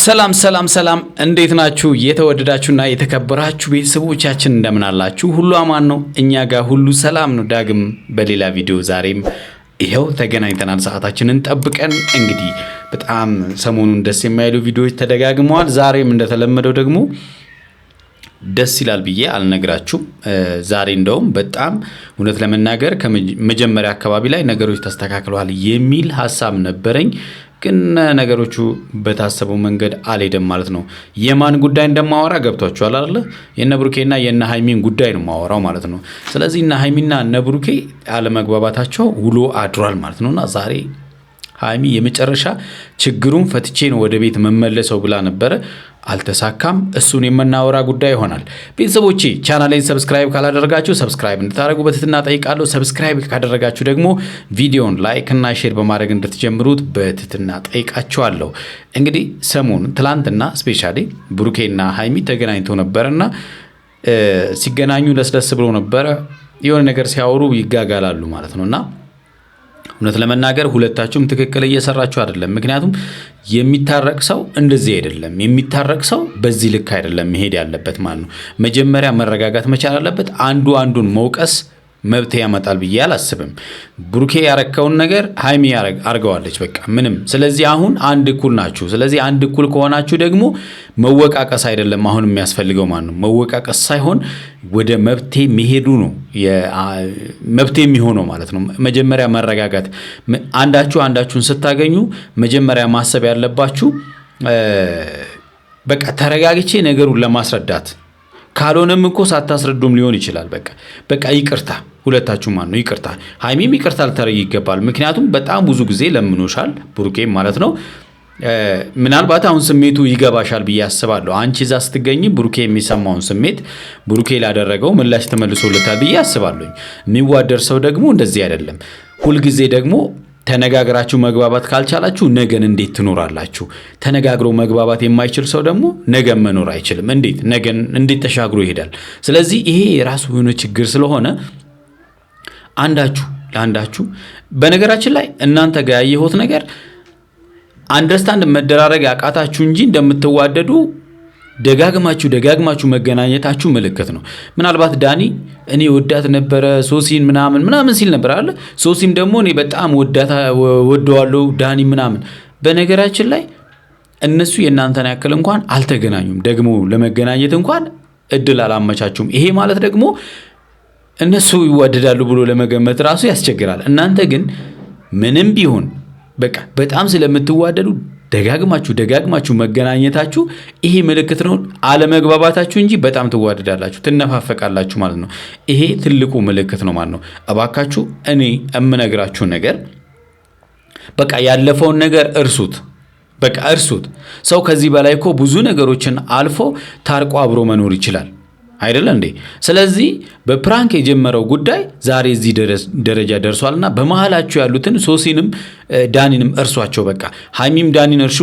ሰላም ሰላም ሰላም እንዴት ናችሁ? የተወደዳችሁና የተከበራችሁ ቤተሰቦቻችን እንደምን አላችሁ? ሁሉ አማን ነው? እኛ ጋር ሁሉ ሰላም ነው። ዳግም በሌላ ቪዲዮ ዛሬም ይሄው ተገናኝተናል። ሰዓታችንን ጠብቀን እንግዲህ በጣም ሰሞኑን ደስ የማይሉ ቪዲዮዎች ተደጋግመዋል። ዛሬም እንደተለመደው ደግሞ ደስ ይላል ብዬ አልነግራችሁም። ዛሬ እንደውም በጣም እውነት ለመናገር ከመጀመሪያ አካባቢ ላይ ነገሮች ተስተካክለዋል የሚል ሐሳብ ነበረኝ። ግን ነገሮቹ በታሰበው መንገድ አልሄደም ማለት ነው። የማን ጉዳይ እንደማወራ ገብቷችኋል አይደል? የነ ብሩኬና የነ ሃይሚን ጉዳይ ነው ማወራው ማለት ነው። ስለዚህ እነ ሃይሚና እነ ብሩኬ አለመግባባታቸው ውሎ አድሯል ማለት ነውና ዛሬ ሃይሚ የመጨረሻ ችግሩን ፈትቼ ነው ወደ ቤት መመለሰው ብላ ነበር። አልተሳካም። እሱን የምናወራ ጉዳይ ይሆናል። ቤተሰቦቼ ቻናሌን ሰብስክራይብ ካላደረጋችሁ ሰብስክራይብ እንድታደርጉ በትህትና ጠይቃለሁ። ሰብስክራይብ ካደረጋችሁ ደግሞ ቪዲዮን ላይክ እና ሼር በማድረግ እንድትጀምሩት በትህትና ጠይቃችኋለሁ። እንግዲህ ሰሞኑን ትላንትና ስፔሻሊ ብሩኬና ሃይሚ ተገናኝተው ነበርና ሲገናኙ ለስለስ ብሎ ነበረ። የሆነ ነገር ሲያወሩ ይጋጋላሉ ማለት ነውና እውነት ለመናገር ሁለታችሁም ትክክል እየሰራችሁ አይደለም። ምክንያቱም የሚታረቅ ሰው እንደዚህ አይደለም። የሚታረቅ ሰው በዚህ ልክ አይደለም መሄድ ያለበት ማለት ነው። መጀመሪያ መረጋጋት መቻል አለበት። አንዱ አንዱን መውቀስ መብት ያመጣል ብዬ አላስብም። ብሩኬ ያረከውን ነገር ሃይሚ አርገዋለች በቃ ምንም። ስለዚህ አሁን አንድ እኩል ናችሁ። ስለዚህ አንድ እኩል ከሆናችሁ ደግሞ መወቃቀስ አይደለም አሁን የሚያስፈልገው ማለት ነው። መወቃቀስ ሳይሆን ወደ መብቴ መሄዱ ነው መብቴ የሚሆነው ማለት ነው። መጀመሪያ መረጋጋት። አንዳችሁን ስታገኙ መጀመሪያ ማሰብ ያለባችሁ በቃ ተረጋግቼ ነገሩን ለማስረዳት ካልሆነም እኮ ሳታስረዱም ሊሆን ይችላል። በቃ ይቅርታ ሁለታችሁ ማለት ነው። ይቅርታ ሃይሚም ይቅርታ ልታረግ ይገባል። ምክንያቱም በጣም ብዙ ጊዜ ለምኖሻል ብሩኬም ማለት ነው። ምናልባት አሁን ስሜቱ ይገባሻል ብዬ አስባለሁ። አንቺ እዛ ስትገኝ ብሩኬ የሚሰማውን ስሜት ብሩኬ ላደረገው ምላሽ ተመልሶለታል ብዬ አስባለሁ። የሚዋደር ሰው ደግሞ እንደዚህ አይደለም። ሁልጊዜ ደግሞ ተነጋግራችሁ መግባባት ካልቻላችሁ ነገን እንዴት ትኖራላችሁ? ተነጋግሮ መግባባት የማይችል ሰው ደግሞ ነገን መኖር አይችልም። ነገን እንዴት ተሻግሮ ይሄዳል? ስለዚህ ይሄ የራሱ የሆነ ችግር ስለሆነ አንዳችሁ ለአንዳችሁ በነገራችን ላይ እናንተ ጋር ያየሁት ነገር አንደርስታንድ መደራረግ ያቃታችሁ እንጂ እንደምትዋደዱ ደጋግማችሁ መገናኘታችሁ ምልክት ነው። ምናልባት ዳኒ እኔ ወዳት ነበረ ሶሲን ምናምን ሲል ነበር አይደል? ሶሲም ደግሞ እኔ በጣም ወደዋለሁ ዳኒ ምናምን። በነገራችን ላይ እነሱ የእናንተን ያክል እንኳን አልተገናኙም። ደግሞ ለመገናኘት እንኳን እድል አላመቻቹም። ይሄ ማለት ደግሞ እነሱ ይዋደዳሉ ብሎ ለመገመት ራሱ ያስቸግራል። እናንተ ግን ምንም ቢሆን በቃ በጣም ስለምትዋደዱ ደጋግማችሁ መገናኘታችሁ ይሄ ምልክት ነው አለመግባባታችሁ እንጂ በጣም ትዋደዳላችሁ፣ ትነፋፈቃላችሁ ማለት ነው። ይሄ ትልቁ ምልክት ነው ማለት ነው። እባካችሁ እኔ እምነግራችሁ ነገር በቃ ያለፈውን ነገር እርሱት። በቃ እርሱት። ሰው ከዚህ በላይ እኮ ብዙ ነገሮችን አልፎ ታርቆ አብሮ መኖር ይችላል አይደለ እንዴ? ስለዚህ በፕራንክ የጀመረው ጉዳይ ዛሬ እዚህ ደረጃ ደርሷልና በመሃላችሁ ያሉትን ሶሲንም ዳኒንም እርሷቸው። በቃ ሃይሚም ዳኒን እርሹ፣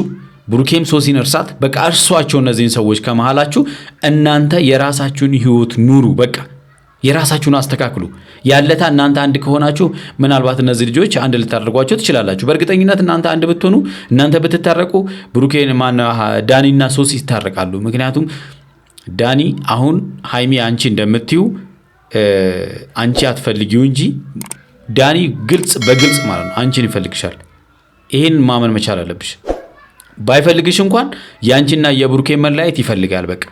ብሩኬም ሶሲን እርሳት። በቃ እርሷቸው እነዚህን ሰዎች ከመሃላችሁ። እናንተ የራሳችሁን ህይወት ኑሩ። በቃ የራሳችሁን አስተካክሉ። ያለታ እናንተ አንድ ከሆናችሁ ምናልባት እነዚህ ልጆች አንድ ልታደርጓቸው ትችላላችሁ። በእርግጠኝነት እናንተ አንድ ብትሆኑ፣ እናንተ ብትታረቁ ብሩኬን ዳኒና ሶሲ ይታረቃሉ። ምክንያቱም ዳኒ አሁን ሃይሚ አንቺ እንደምትዩ አንቺ አትፈልጊው እንጂ ዳኒ በግልጽ ማለት ነው አንቺን ይፈልግሻል። ይሄን ማመን መቻል አለብሽ። ባይፈልግሽ እንኳን ያንቺና የብሩኬ መለያየት ይፈልጋል በቃ።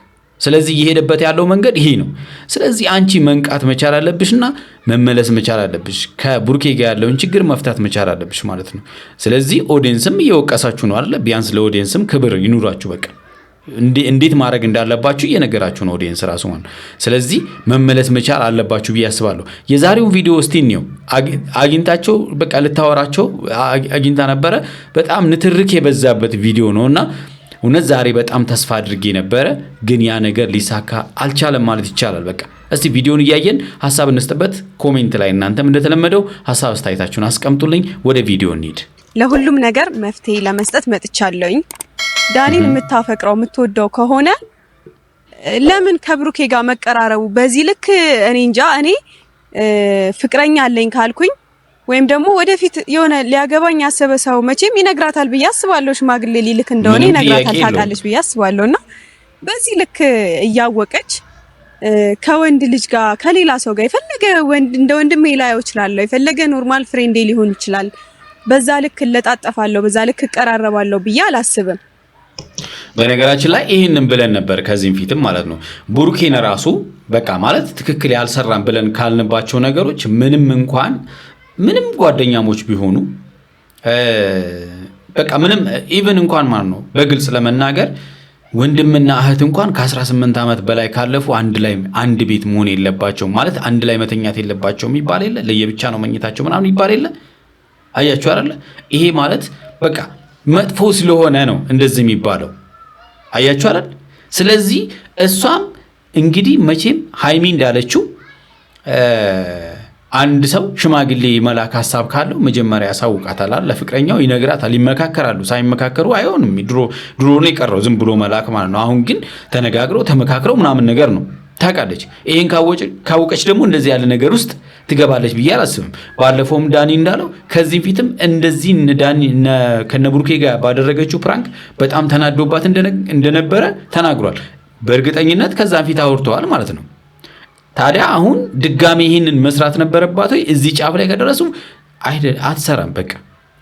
ስለዚህ እየሄደበት ያለው መንገድ ይሄ ነው። ስለዚህ አንቺ መንቃት መቻል አለብሽና መመለስ መቻል አለብሽ። ከብሩኬ ጋር ያለውን ችግር መፍታት መቻል አለብሽ ማለት ነው። ስለዚህ ኦዲየንስም እየወቀሳችሁ ነው አይደል? ቢያንስ ለኦዲየንስም ክብር ይኑራችሁ በቃ። እንዴት ማድረግ እንዳለባችሁ እየነገራችሁ ነው ኦዲየንስ ራሱ ማለት። ስለዚህ መመለስ መቻል አለባችሁ ብዬ አስባለሁ። የዛሬው ቪዲዮ እስቲ ነው አግኝታቸው በቃ ልታወራቸው አግኝታ ነበረ። በጣም ንትርክ የበዛበት ቪዲዮ ነውና እውነት ዛሬ በጣም ተስፋ አድርጌ ነበረ፣ ግን ያ ነገር ሊሳካ አልቻለም ማለት ይቻላል። በቃ እስቲ ቪዲዮን እያየን ሐሳብ እንስጥበት። ኮሜንት ላይ እናንተም እንደተለመደው ሐሳብ አስተያየታችሁን አስቀምጡልኝ። ወደ ቪዲዮ እንሂድ። ለሁሉም ነገር መፍትሄ ለመስጠት መጥቻለሁኝ። ዳኒን የምታፈቅረው የምትወደው ከሆነ ለምን ከብሩኬ ጋር መቀራረቡ በዚህ ልክ? እኔ እንጃ። እኔ ፍቅረኛ አለኝ ካልኩኝ ወይም ደግሞ ወደፊት የሆነ ሊያገባኝ ያሰበ ሰው መቼም ይነግራታል ብዬ አስባለሁ። ሽማግሌ ሊልክ እንደሆነ ይነግራታል ታውቃለች ብዬ አስባለሁና በዚህ ልክ እያወቀች ከወንድ ልጅ ጋር ከሌላ ሰው ጋር የፈለገ ወንድ እንደ ወንድሜ ላየው ይችላል፣ የፈለገ ኖርማል ፍሬንዴ ሊሆን ይችላል፣ በዛ ልክ ለጣጠፋለሁ፣ በዛ ልክ እቀራረባለሁ ብዬ አላስብም። በነገራችን ላይ ይህንን ብለን ነበር ከዚህም ፊትም ማለት ነው። ቡሩኬን ራሱ በቃ ማለት ትክክል ያልሰራን ብለን ካልንባቸው ነገሮች ምንም ጓደኛሞች ቢሆኑ በቃ ምንም ኢቭን እንኳን ማለት ነው በግልጽ ለመናገር ወንድምና እህት እንኳን ከ18 ዓመት በላይ ካለፉ አንድ ቤት መሆን የለባቸው ማለት አንድ ላይ መተኛት የለባቸው የሚባል የለ፣ ለየብቻ ነው መኝታቸው ምናምን ይባል የለ። አያችሁ አይደለ? ይሄ ማለት በቃ መጥፎ ስለሆነ ነው እንደዚህ የሚባለው። አያችሁ አይደል? ስለዚህ እሷም እንግዲህ መቼም ሃይሚ እንዳለችው አንድ ሰው ሽማግሌ መላክ ሐሳብ ካለው መጀመሪያ ያሳውቃታል፣ ለፍቅረኛው ይነግራታል፣ ይመካከራሉ። ሳይመካከሩ አይሆንም። ድሮ ነው የቀረው ዝም ብሎ መላክ ማለት ነው። አሁን ግን ተነጋግረው ተመካክረው ምናምን ነገር ነው። ታውቃለች። ይሄን ካወቀች ደግሞ እንደዚህ ያለ ነገር ውስጥ ትገባለች ብዬ አላስብም። ባለፈውም ዳኒ እንዳለው ከዚህ ፊትም እንደዚህ ዳኒ ከነብሩኬ ጋር ባደረገችው ፕራንክ በጣም ተናዶባት እንደነበረ ተናግሯል። በእርግጠኝነት ከዛም ፊት አውርተዋል ማለት ነው። ታዲያ አሁን ድጋሚ ይህንን መስራት ነበረባት ወይ? እዚህ ጫፍ ላይ ከደረሱ አትሰራም። በቃ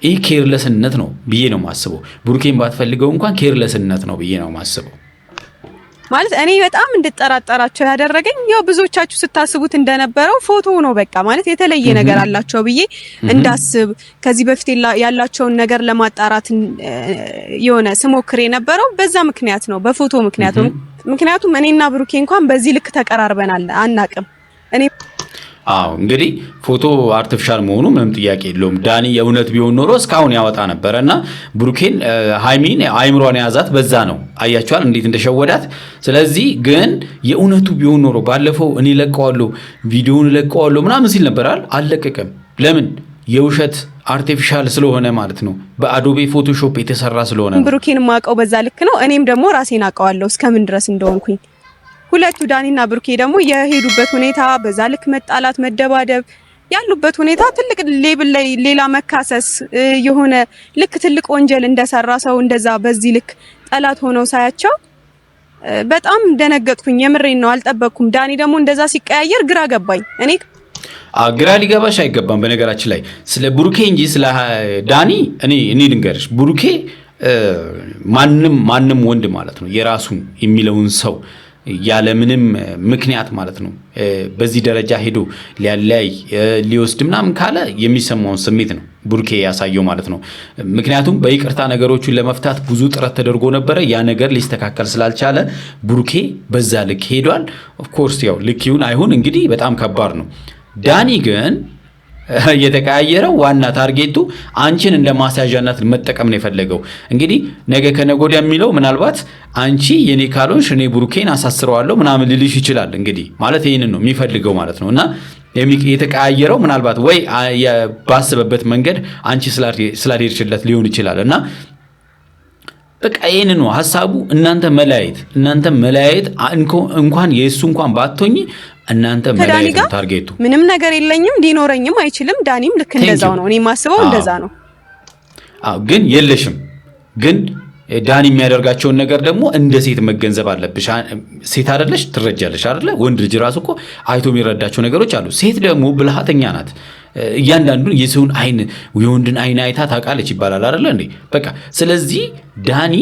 ይህ ኬርለስነት ነው ብዬ ነው ማስበው። ብሩኬን ባትፈልገው እንኳን ኬርለስነት ነው ብዬ ነው ማስበው። ማለት እኔ በጣም እንድጠራጠራቸው ያደረገኝ ያው ብዙዎቻችሁ ስታስቡት እንደነበረው ፎቶ ነው። በቃ ማለት የተለየ ነገር አላቸው ብዬ እንዳስብ ከዚህ በፊት ያላቸውን ነገር ለማጣራት የሆነ ስሞክር የነበረው በዛ ምክንያት ነው፣ በፎቶ ምክንያት ነው። ምክንያቱም እኔና ብሩኬ እንኳን በዚህ ልክ ተቀራርበናል አናቅም። እንግዲህ ፎቶ አርቲፊሻል መሆኑ ምንም ጥያቄ የለውም። ዳኒ የእውነት ቢሆን ኖሮ እስካሁን ያወጣ ነበረ እና ብሩኬን ሃይሚን አይምሯን የያዛት በዛ ነው። አያችኋል እንዴት እንደሸወዳት። ስለዚህ ግን የእውነቱ ቢሆን ኖሮ ባለፈው እኔ ለቀዋለሁ ቪዲዮውን ለቀዋለሁ ምናምን ሲል ነበራል። አልለቀቀም። ለምን? የውሸት አርቲፊሻል ስለሆነ ማለት ነው። በአዶቤ ፎቶሾፕ የተሰራ ስለሆነ ነው። ብሩኬን ማቀው በዛ ልክ ነው። እኔም ደግሞ ራሴን አቀዋለሁ እስከምን ድረስ እንደሆንኩኝ። ሁለቱ ዳኒና ብሩኬ ደግሞ የሄዱበት ሁኔታ በዛ ልክ መጣላት፣ መደባደብ ያሉበት ሁኔታ ትልቅ ሌብል ላይ ሌላ መካሰስ የሆነ ልክ ትልቅ ወንጀል እንደሰራ ሰው እንደዛ በዚህ ልክ ጠላት ሆነው ሳያቸው በጣም ደነገጥኩኝ። የምሬን ነው፣ አልጠበቅኩም። ዳኒ ደግሞ እንደዛ ሲቀያየር ግራ ገባኝ። እኔ ግራ ሊገባሽ አይገባም። በነገራችን ላይ ስለ ብሩኬ እንጂ ስለ ዳኒ እኔ ልንገርሽ፣ ብሩኬ ማንም ወንድ ማለት ነው የራሱን የሚለውን ሰው ያለምንም ምክንያት ማለት ነው በዚህ ደረጃ ሄዶ ሊያለያይ ሊወስድ ምናምን ካለ የሚሰማውን ስሜት ነው ብሩኬ ያሳየው ማለት ነው። ምክንያቱም በይቅርታ ነገሮችን ለመፍታት ብዙ ጥረት ተደርጎ ነበረ። ያ ነገር ሊስተካከል ስላልቻለ ብሩኬ በዛ ልክ ሄዷል። ኦፍ ኮርስ ያው ልክ ይሁን አይሁን እንግዲህ በጣም ከባድ ነው። ዳኒ ግን የተቀያየረው ዋና ታርጌቱ አንቺን እንደ ማስያዣነት መጠቀም ነው የፈለገው። እንግዲህ ነገ ከነጎዳ የሚለው ምናልባት አንቺ የኔ ካልሆንሽ እኔ ብሩኬን አሳስረዋለሁ ምናምን ልልሽ ይችላል። እንግዲህ ማለት ይሄንን ነው የሚፈልገው ማለት ነው። እና የተቀያየረው ምናልባት ወይ ባስበበት መንገድ አንቺ ስላልሄድሽለት ሊሆን ይችላል። እና በቃ ይሄንን ነው ሐሳቡ። እናንተ መለያየት እንኳን የእሱ እንኳን ባትሆኚ እናንተ መለያየት ነው ታርጌቱ። ምንም ነገር የለኝም ሊኖረኝም አይችልም። ዳኒም ልክ እንደዛው ነው። እኔ ማስበው እንደዛ ነው። ግን የለሽም። ግን ዳኒ የሚያደርጋቸውን ነገር ደግሞ እንደ ሴት መገንዘብ አለብሽ። ሴት አይደለሽ? ትረጃለሽ አይደለ? ወንድ ልጅ ራሱ እኮ አይቶ የሚረዳቸው ነገሮች አሉ። ሴት ደግሞ ብልሃተኛ ናት። እያንዳንዱን የሰውን አይን የወንድን አይን አይታ ታውቃለች ይባላል አይደለ እንዴ? በቃ ስለዚህ ዳኒ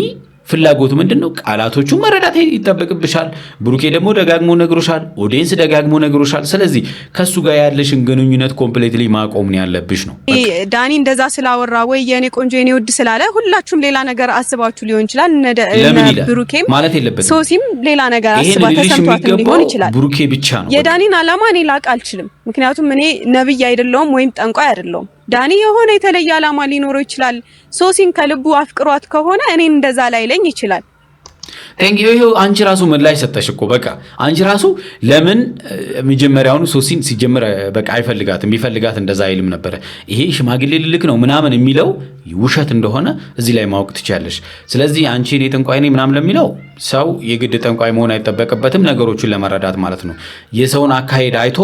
ፍላጎቱ ምንድነው? ቃላቶቹ መረዳት ይጠበቅብሻል። ብሩኬ ደግሞ ደጋግሞ ነግሮሻል፣ ኦዲየንስ ደጋግሞ ነግሮሻል። ስለዚህ ከሱ ጋር ያለሽን ግንኙነት ኮምፕሊትሊ ማቆም ነው ያለብሽ ነው። ዳኒ እንደዛ ስላወራ ወይ የኔ ቆንጆ የኔ ውድ ስላለ ሁላችሁም ሌላ ነገር አስባችሁ ሊሆን ይችላል። ብሩኬም ማለት የለበትም። ሶሲም ሌላ ነገር አስባ ተሰምቷት ሊሆን ይችላል። ብሩኬ ብቻ ነው የዳኒን ዓላማ እኔ ላቅ አልችልም። ምክንያቱም እኔ ነብይ አይደለሁም ወይም ጠንቋይ አይደለሁም። ዳኒ የሆነ የተለየ ዓላማ ሊኖረው ይችላል። ሶሲን ከልቡ አፍቅሯት ከሆነ እኔን እንደዛ ላይለኝ ይችላል። ታንኪዩ። ይሄው አንቺ ራሱ ምላሽ ሰጠሽ እኮ በቃ አንቺ ራሱ ለምን መጀመሪያውኑ ሶሲን ሲጀምር በቃ አይፈልጋትም፣ ቢፈልጋት እንደዛ አይልም ነበር። ይሄ ሽማግሌ ልልክ ነው ምናምን የሚለው ውሸት እንደሆነ እዚህ ላይ ማወቅ ትችያለሽ። ስለዚህ አንቺ እኔ ጠንቋይ ነኝ ምናምን ለሚለው ሰው የግድ ጠንቋይ መሆን አይጠበቅበትም፣ ነገሮችን ለመረዳት ማለት ነው። የሰውን አካሄድ አይቶ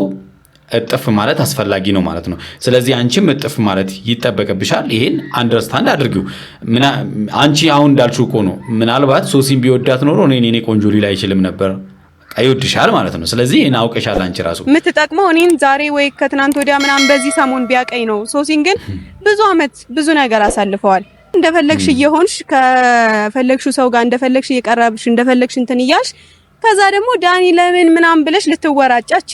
እጥፍ ማለት አስፈላጊ ነው ማለት ነው። ስለዚህ አንቺም እጥፍ ማለት ይጠበቅብሻል። ይሄን አንደርስታንድ አድርጊው። አንቺ አሁን እንዳልሽው እኮ ነው። ምናልባት ሶሲን ቢወዳት ኖሮ እኔ ቆንጆ ሊል አይችልም ነበር። ይወድሻል ማለት ነው። ስለዚህ እኔን አውቀሻል። አንቺ ራሱ የምትጠቅመው እኔን ዛሬ ወይ ከትናንት ወዲያ ምናምን በዚህ ሰሞን ቢያቀኝ ነው። ሶሲን ግን ብዙ አመት ብዙ ነገር አሳልፈዋል። እንደፈለግሽ እየሆንሽ ከፈለግሽው ሰው ጋር እንደፈለግሽ እየቀረብሽ እንደፈለግሽ እንትን እያልሽ ከዛ ደግሞ ዳኒ ለምን ምናምን ብለሽ ልትወራጫች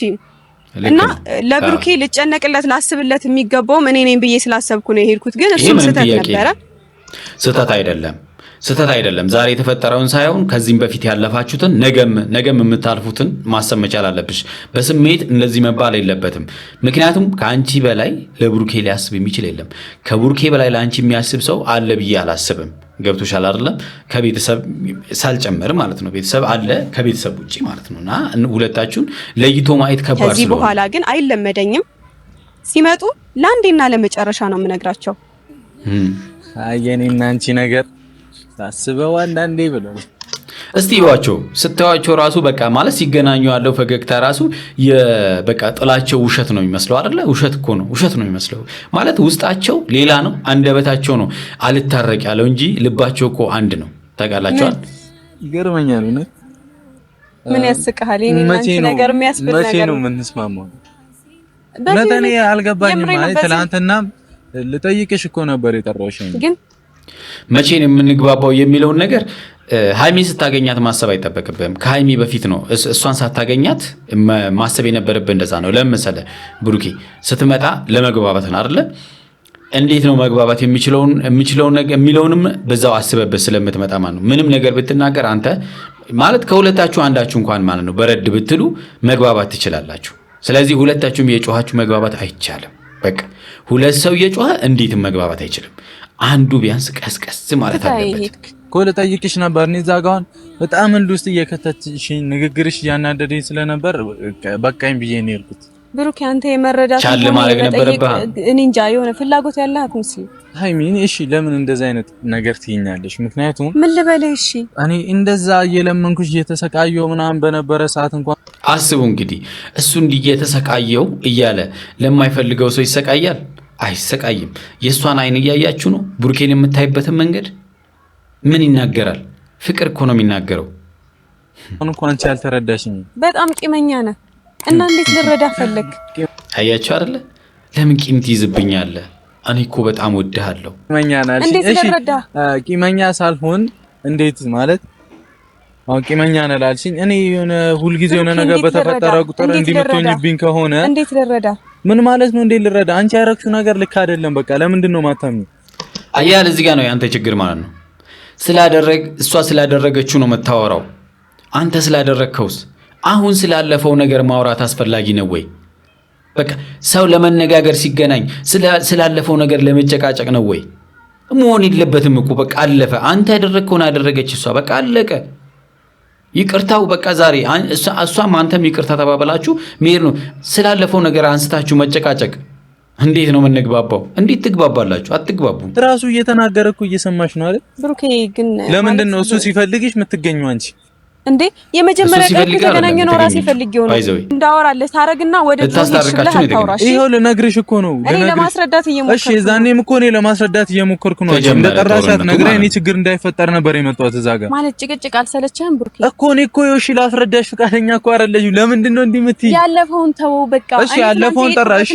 እና ለብሩኬ ልጨነቅለት ላስብለት የሚገባውም እኔ ነኝ ብዬ ስላሰብኩ ነው የሄድኩት። ግን እሱም ስህተት ነበረ። ስህተት አይደለም። ዛሬ የተፈጠረውን ሳይሆን ከዚህም በፊት ያለፋችሁትን ነገም የምታልፉትን ማሰብ መቻል አለብሽ። በስሜት እንደዚህ መባል የለበትም። ምክንያቱም ከአንቺ በላይ ለብሩኬ ሊያስብ የሚችል የለም። ከብሩኬ በላይ ለአንቺ የሚያስብ ሰው አለ ብዬ አላስብም። ገብቶሻል አይደለም? ከቤተሰብ ሳልጨምር ማለት ነው። ቤተሰብ አለ ከቤተሰብ ውጪ ማለት ነውና ሁለታችሁን ለይቶ ማየት ከባድ ስለሆነ ከዚህ በኋላ ግን አይለመደኝም። ሲመጡ ለአንዴና ለመጨረሻ ነው የምነግራቸው። አየኔና አንቺ ነገር ታስበው አንዳንዴ ብሎ እስቲ ይዋቸው ስታዩዋቸው ራሱ በቃ ማለት ሲገናኙ ያለው ፈገግታ ራሱ በቃ ጥላቸው ውሸት ነው የሚመስለው አይደለ? ውሸት እኮ ነው፣ ውሸት ነው የሚመስለው ማለት ውስጣቸው ሌላ ነው፣ አንደበታቸው ነው አልታረቅ ያለው እንጂ ልባቸው እኮ አንድ ነው። ታውቃላችኋል? ይገርመኛል። ምን ያስቀሃል? የኔና አንቺ ነገር የሚያስብል ነገር መቼ ነው የምንስማማው? ለኔ አልገባኝም። ማለት ትናንትና ልጠይቅሽ እኮ ነበር የጠራሁሽ። ግን መቼ ነው የምንግባባው የሚለውን ነገር ሃይሚ ስታገኛት ማሰብ አይጠበቅብህም። ከሃይሚ በፊት ነው እሷን ሳታገኛት ማሰብ የነበረብህ። እንደዛ ነው። ለምን መሰለህ ብሩኬ ስትመጣ ለመግባባት ነው አይደለ? እንዴት ነው መግባባት የሚለውንም በዛው አስበበት ስለምትመጣ ማለት ነው። ምንም ነገር ብትናገር አንተ ማለት ከሁለታችሁ አንዳችሁ እንኳን ማለት ነው በረድ ብትሉ መግባባት ትችላላችሁ። ስለዚህ ሁለታችሁም የጮሃችሁ መግባባት አይቻልም። በቃ ሁለት ሰው የጮኸ እንዴትም መግባባት አይችልም። አንዱ ቢያንስ ቀስቀስ ማለት አለበት። ኮለ ጠይቅሽ ነበር። እኔ እዛ ጋር በጣም ውስጥ እየከተትሽ ንግግርሽ ያናደደኝ ስለነበር በቃኝ ብዬ ነው የሄድኩት። ብሩክ አንተ የመረዳት ቻል ማድረግ ነበረብህ። እኔ እንጃ የሆነ ፍላጎት ያለህ አትመስልም። ሃይሚን እሺ፣ ለምን እንደዚህ አይነት ነገር ትይኛለሽ? ምክንያቱም ምን ልበልህ? እሺ እኔ እንደዛ እየለመንኩሽ እየተሰቃየው ምናምን በነበረ ሰዓት እንኳን አስቡ እንግዲህ እሱ እንዲህ እየተሰቃየው እያለ ለማይፈልገው ሰው ይሰቃያል? አይሰቃይም። የእሷን አይን እያያችሁ ነው ብሩኬን የምታይበትን መንገድ ምን ይናገራል? ፍቅር እኮ ነው የሚናገረው። እንኳን አንቺ ያልተረዳሽኝ በጣም ቂመኛ ነህ እና እንዴት ልረዳ ፈለግ? አያችሁ አይደለ? ለምን ቂም ትይዝብኛለህ? እኔ እኮ በጣም ወድሃለሁ። ቂመኛ ነሽ። እሺ ቂመኛ ሳልሆን እንዴት ማለት አሁን ቂመኛ ነህ ላልሽኝ እኔ የሆነ ሁልጊዜ የሆነ ነገር በተፈጠረ ቁጥር እንዲምትሆኝብኝ ከሆነ እንዴት ልረዳ? ምን ማለት ነው? እንዴት ልረዳ? አንቺ ያረክሽው ነገር ልክ አይደለም። በቃ ለምንድን ነው ማታምኚው? አያል እዚህ ጋር ነው ያንተ ችግር ማለት ነው። እሷ ስላደረገችው ነው የምታወራው። አንተ ስላደረግከውስ? አሁን ስላለፈው ነገር ማውራት አስፈላጊ ነው ወይ? በቃ ሰው ለመነጋገር ሲገናኝ ስላለፈው ነገር ለመጨቃጨቅ ነው ወይ? መሆን የለበትም እኮ በቃ አለፈ። አንተ ያደረግከውን አደረገች እሷ፣ በቃ አለቀ። ይቅርታው በቃ ዛሬ እሷም አንተም ይቅርታ ተባበላችሁ መሄድ ነው። ስላለፈው ነገር አንስታችሁ መጨቃጨቅ እንዴት ነው የምንግባባው? እንዴት ትግባባላችሁ? አትግባቡም። ራሱ እየተናገረ እኮ እየሰማሽ ነው አይደል? ብሩኬ ግን ለምንድን ነው እሱ ሲፈልግሽ የምትገኘው አንቺ? እንዴ የመጀመሪያ ቀን ከተገናኘ ነው ራሴ ፈልጌው ነው እንዳወራለህ ታረግና ወደ ልታስታርቃችሁ ነው የተገናኘው። ይሄው ልነግርሽ እኮ ነው። እኔ ለማስረዳት እየሞከርኩ እሺ ዛኔም እኮ እኔ ለማስረዳት እየሞከርኩ ነው። እንደጠራሻት ነግረኝ እኔ ችግር እንዳይፈጠር ነበር የመጣሁት እዛ ጋር። ማለት ጭቅጭቅ አልሰለችህም ብሩኬ? እኮ እኔ እኮ እሺ ላስረዳሽ ፈቃደኛ እኮ አይደለሽ። ለምንድን ነው እንዲህ የምትይ? ያለፈውን ተወው በቃ። እሺ ያለፈውን ጠራሽ።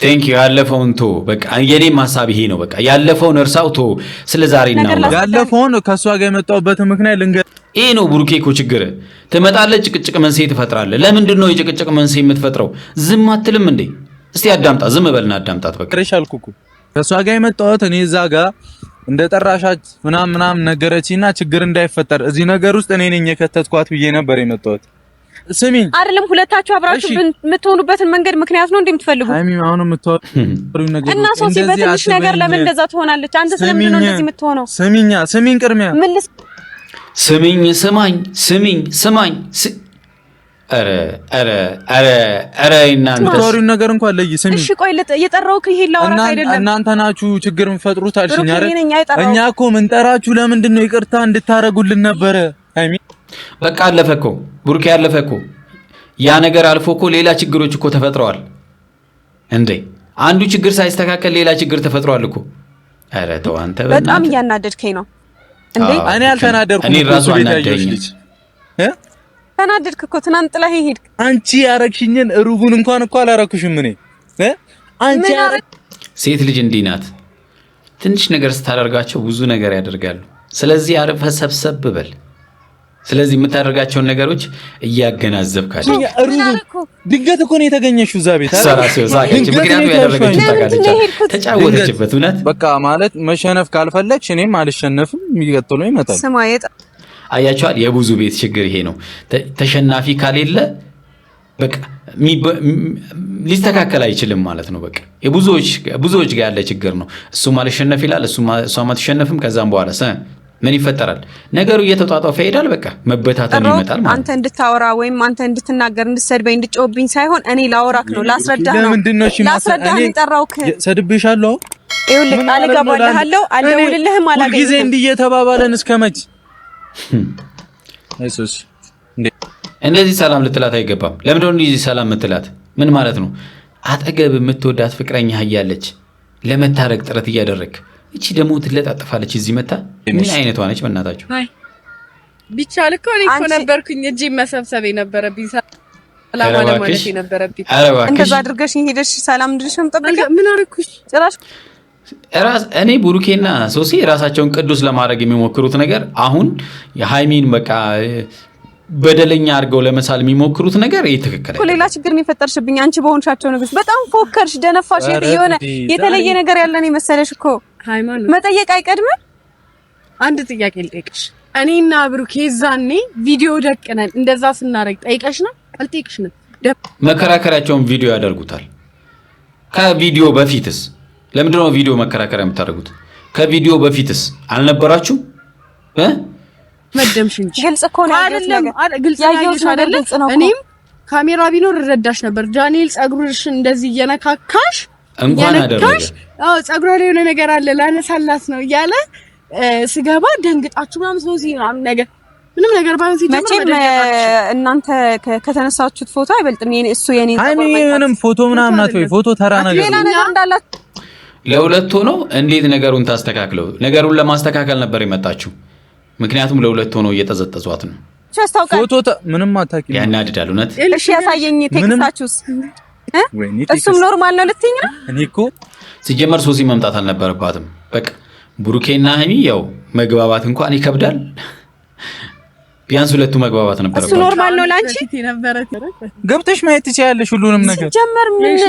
ቴንክ ዩ ያለፈውን ቶ በቃ የኔም ሐሳብ ይሄ ነው። በቃ ያለፈውን እርሳው ቶ ስለ ዛሬ ነው። ያለፈውን ከሷ ጋር የመጣሁበት ምክንያት ልንገር። ይሄ ነው ብሩኬ እኮ ችግር። ትመጣለህ፣ ጭቅጭቅ መንስኤ ትፈጥራለህ። ለምንድን ነው የጭቅጭቅ መንስኤ የምትፈጥረው? ዝም አትልም እንዴ? እስቲ አዳምጣ፣ ዝም በልና አዳምጣት። በቃ ረሻልኩ እኮ ከሷ ጋር የመጣሁት እኔ እዛ ጋር እንደጠራሻት ምናምን ነገረችኝና ችግር እንዳይፈጠር እዚህ ነገር ውስጥ እኔ ነኝ የከተትኳት ብዬ ነበር የመጣሁት። ስሚኝ አይደለም ሁለታችሁ አብራችሁ የምትሆኑበትን መንገድ ምክንያት ነው እንደምትፈልጉ። አይሚ አሁን የምትወሩኝ ነገር እና ሰው ሲበትልሽ ነገር ለምን እንደዛ ትሆናለች? አንተ ስለምን ነው እንደዚህ የምትሆነው? ስሚኝ ቅድሚያ ስሚኝ። ኧረ እናንተ የምትወሩኝ ነገር እንኳን ለይ። ስሚኝ እሺ ቆይ እየጠራሁህ ይሄን ላወራህ አይደለም። እናንተ ናችሁ ችግር የምትፈጥሩት አልሽኝ አይደል? እኛ እኮ ምን ጠራችሁ? ለምንድን ነው ይቅርታ እንድታረጉልን ነበረ። አይሚ በቃ አለፈ እኮ ብሩኬ፣ አለፈ እኮ ያ ነገር አልፎ እኮ ሌላ ችግሮች እኮ ተፈጥረዋል። እንዴ አንዱ ችግር ሳይስተካከል ሌላ ችግር ተፈጥሯል እኮ። ኧረ ተው አንተ በጣም እያናደድከኝ ነው እንዴ። እኔ አልተናደድኩም። እኔ ራሱ አናደደኝ። ተናደድክ እኮ ትናንት ጥለህ ሄድክ። አንቺ ያረግሽኝን ሩቡን እንኳን እኮ አላረኩሽም። እኔ አንቺ ሴት ልጅ እንዲህ ናት። ትንሽ ነገር ስታደርጋቸው ብዙ ነገር ያደርጋሉ። ስለዚህ አርፈህ ሰብሰብ በል። ስለዚህ የምታደርጋቸውን ነገሮች እያገናዘብካቸው። ድንገት እኮ ነው የተገኘሽው እዛ ቤት አይደል? ምክንያቱም ያደረገችው ታውቃለች፣ ተጫወተችበት። እውነት በቃ ማለት መሸነፍ ካልፈለግሽ እኔም አልሸነፍም፣ የሚቀጥለው ይመጣል። አያቸዋል። የብዙ ቤት ችግር ይሄ ነው። ተሸናፊ ካሌለ በቃ ሊስተካከል አይችልም ማለት ነው። በቃ ብዙዎች ጋር ያለ ችግር ነው። እሱም አልሸነፍ ይላል፣ እሷም አትሸነፍም። ከዛም በኋላ ምን ይፈጠራል? ነገሩ እየተጧጧፈ ይሄዳል። በቃ መበታተን ይመጣል ማለት። አንተ እንድታወራ ወይም አንተ እንድትናገር እንድትሰድበኝ እንድትጮህብኝ ሳይሆን እኔ ላወራክ ነው፣ ላስረዳህ ነው። ላስረዳህ ጠራውክ። ሰድብሻለሁ። ይኸውልህ ቃል እገባልሃለሁ፣ አልደውልልህም፣ አላገኝም። ጊዜ እንዲህ እየተባባለን እስከመች? አይሶስ እንደዚህ ሰላም ልትላት አይገባም። ለምንድነው እንደዚህ ሰላም የምትላት? ምን ማለት ነው? አጠገብ የምትወዳት ፍቅረኛ እያለች ለመታረቅ ጥረት እያደረክ እቺ ደግሞ ትለጣጥፋለች እዚህ መታ። ምን አይነቷ ነች በእናታችሁ? አይ ቢቻል እኮ እኔ እኮ ነበርኩኝ እጂ መሰብሰብ የነበረብኝ ሰላም ማለት የነበረብኝ። እንደዛ አድርገሽ ሄደሽ ሰላም እንድልሽም ጠብቀ ምን አርኩሽ? ጭራሽ እኔ ቡሩኬና ሶሲ ራሳቸውን ቅዱስ ለማድረግ የሚሞክሩት ነገር አሁን የሃይሚን በቃ በደለኛ አድርገው ለመሳል የሚሞክሩት ነገር ትክክል አይደለም። ሌላ ችግር ነው የፈጠርሽብኝ አንቺ በሆንሻቸው ነገሮች። በጣም ፎከርሽ፣ ደነፋሽ። የሆነ የተለየ ነገር ያለን የመሰለሽ እኮ። ሃይማኖት መጠየቅ አይቀድምም? አንድ ጥያቄ ልጠይቅሽ። እኔና ብሩኬ ዛኔ ቪዲዮ ደቅነን እንደዛ ስናረግ ጠይቀሽ ነው አልጠይቅሽ ነው? መከራከሪያቸውን ቪዲዮ ያደርጉታል። ከቪዲዮ በፊትስ ለምንድነው ቪዲዮ መከራከሪያ የምታደርጉት? ከቪዲዮ በፊትስ አልነበራችሁ? መደምሽ እንጂ ግልጽ እኮ ነው አይደለም? ግልጽ ነው። እኔም ካሜራ ቢኖር ረዳሽ ነበር። ዳንኤል ጸጉርሽን እንደዚህ እየነካካሽ እንኳን አደረገ። ጸጉሯ ላይ የሆነ ነገር አለ ላነሳላት ነው እያለ ስገባ ደንግጣችሁ ምናምን ሰው ምናምን ነገር ምንም ነገር ባይሆን መቼም እናንተ ከተነሳችሁት ፎቶ አይበልጥም። እሱ የኔ ምንም ፎቶ ምናምን ናት ወይ ፎቶ ተራ ነገር ሌላ ነገር እንዳላት ለሁለት ሆኖ እንዴት ነገሩን ታስተካክለው? ነገሩን ለማስተካከል ነበር የመጣችሁ። ምክንያቱም ለሁለት ሆኖ እየተዘጠዟት ነው። ፎቶ ምንም አታውቂም። ያናድዳል እውነት። እሺ ያሳየኝ ቴክስታችሁስ እሱም ኖርማል ነው ልትይኝ ነው? እኔ እኮ ሲጀመር ሶሲ መምጣት አልነበረባትም። በቃ ቡሩኬና ሃይሚ ያው መግባባት እንኳን ይከብዳል። ቢያንስ ሁለቱ መግባባት ነበረባቸው። እሱ ኖርማል ነው ላንቺ? ገብተሽ ማየት ትችያለሽ ሁሉንም ነገር። ሲጀመር ምን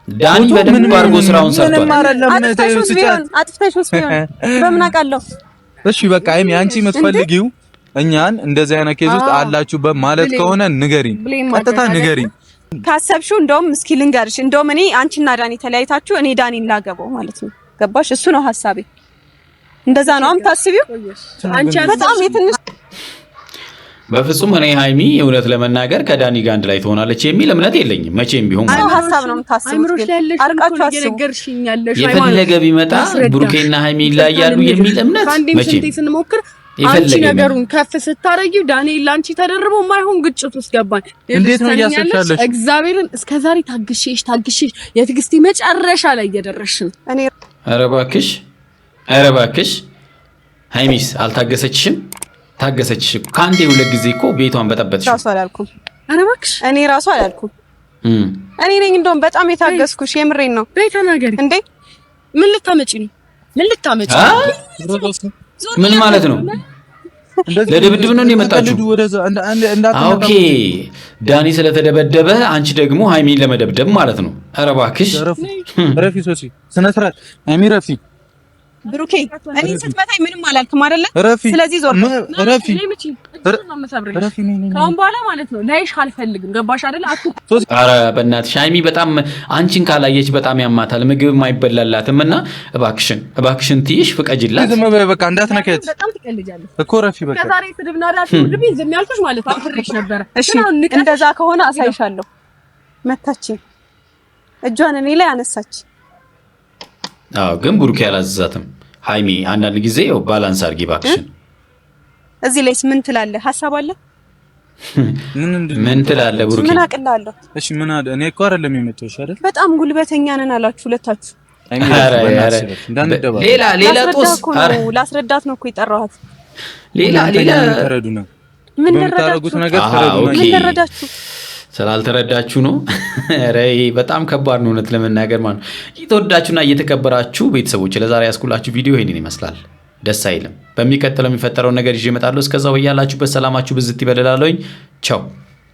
ዳኒ በደንብ አድርጎ ስራውን ሰርቷል። አጥፍተሽውስ ቢሆን በምን አውቃለሁ? እሺ በቃ ሃይሚ አንቺ የምትፈልጊው እኛን እንደዚህ አይነት ኬዝ ውስጥ አላችሁበት ማለት ከሆነ ንገሪኝ፣ ቀጥታ ንገሪኝ። ካሰብሽው እንደውም እስኪ ልንገርሽ፣ እንደውም እኔ አንቺና ዳኒ ተለያይታችሁ እኔ ዳኒን ላገባው ማለት ነው። ገባሽ? እሱ ነው ሐሳቤ። እንደዛ ነው አምታስቢው አንቺ በጣም የትንሽ በፍጹም እኔ ሃይሚ እውነት ለመናገር ከዳኒ ጋር አንድ ላይ ትሆናለች የሚል እምነት የለኝም። መቼም ቢሆን ሐሳብ ነው የምታስቡት። አርቃችሁ አስቡ። የፈለገ ቢመጣ ብሩኬና ሃይሚ ይለያያሉ የሚል እምነት መቼም ስንሞክር አንቺ ነገሩን ከፍ ስታረጊው ዳንኤል ላንቺ ተደርቦ ማይሆን ግጭት ውስጥ ገባን። እንዴት ነው ያሰብሻለሽ? እግዚአብሔርን እስከዛሬ ታግሼሽ የትግስቴ መጨረሻ ላይ እየደረስሽ ነው። እኔ ኧረ እባክሽ ሃይሚስ አልታገሰችሽም? ታገሰችሽ እኮ ከአንዴ ሁለት ጊዜ እኮ ቤቷን በጠበጥሽ። ራሱ አላልኩም። ኧረ እባክሽ እኔ ራሱ አላልኩም። እኔ ነኝ እንደውም በጣም የታገስኩሽ። የምሬን ነው። ቤታ ነገር እንዴ ምን ልታመጪ ነው? ምን ማለት ነው? ለድብድብ ነው እንደመጣችሁ? ኦኬ ዳኒ ስለተደበደበ አንቺ ደግሞ ሃይሚን ለመደብደብ ማለት ነው። ኧረ እባክሽ ረፊ ሶሲ ስነ ስርዓት ሃይሚ ረፊ ብሩኬ እኔ ስትመታኝ ምንም አላልክም አይደለ? ስለዚህ ዞር ረፊ ካሁን በኋላ ማለት ነው ላይሽ አልፈልግም። ገባሽ አይደል? ኧረ በእናትሽ ሃይሚ በጣም አንቺን ካላየች በጣም ያማታል። ምግብ የማይበላላትም እና እባክሽን ትይሽ ፍቀጅላት። ዝም በይ በቃ እንዳትነካት። በጣም ትቀልጃለሽ እኮ ረፊ በቃ ከዛሬ ስድብና ዳት ልብ ዝም ያልኩሽ ማለት አፍሬሽ ነበር። እሺ እንደዛ ከሆነ አሳይሻለሁ። መታችኝ፣ እጇን እኔ ላይ አነሳች። አዎ ግን ብሩኬ አላዘዛትም። ሃይሚ አንዳንድ ጊዜ ያው ባላንስ አድርጊ እባክሽን። እዚህ ላይስ ምን ትላለህ? ሐሳብ አለ? ምን ትላለህ ብሩክ? ምን አቅላለሁ? እሺ ምን አለ? እኔ እኮ አይደለም የመጣሁሽ አይደል? በጣም ጉልበተኛ ነን አላችሁ ሁለታችሁ። ሌላ ጦስ ላስረዳት ነው እኮ የጠራኋት። ሌላ ተረዱና ምን ተረዳችሁ? ነገር ተረዱና ምን ተረዳችሁ? ስላልተረዳችሁ ነው። ኧረ በጣም ከባድ ነው እውነት ለመናገር ማለት ነው። የተወዳችሁና እየተከበራችሁ ቤተሰቦች ለዛሬ ያስኩላችሁ ቪዲዮ ይሄንን ይመስላል። ደስ አይልም። በሚቀጥለው የሚፈጠረውን ነገር ይዤ እመጣለሁ። እስከዛው በያላችሁበት ሰላማችሁ ብዝት ይበልላለሁኝ። ቻው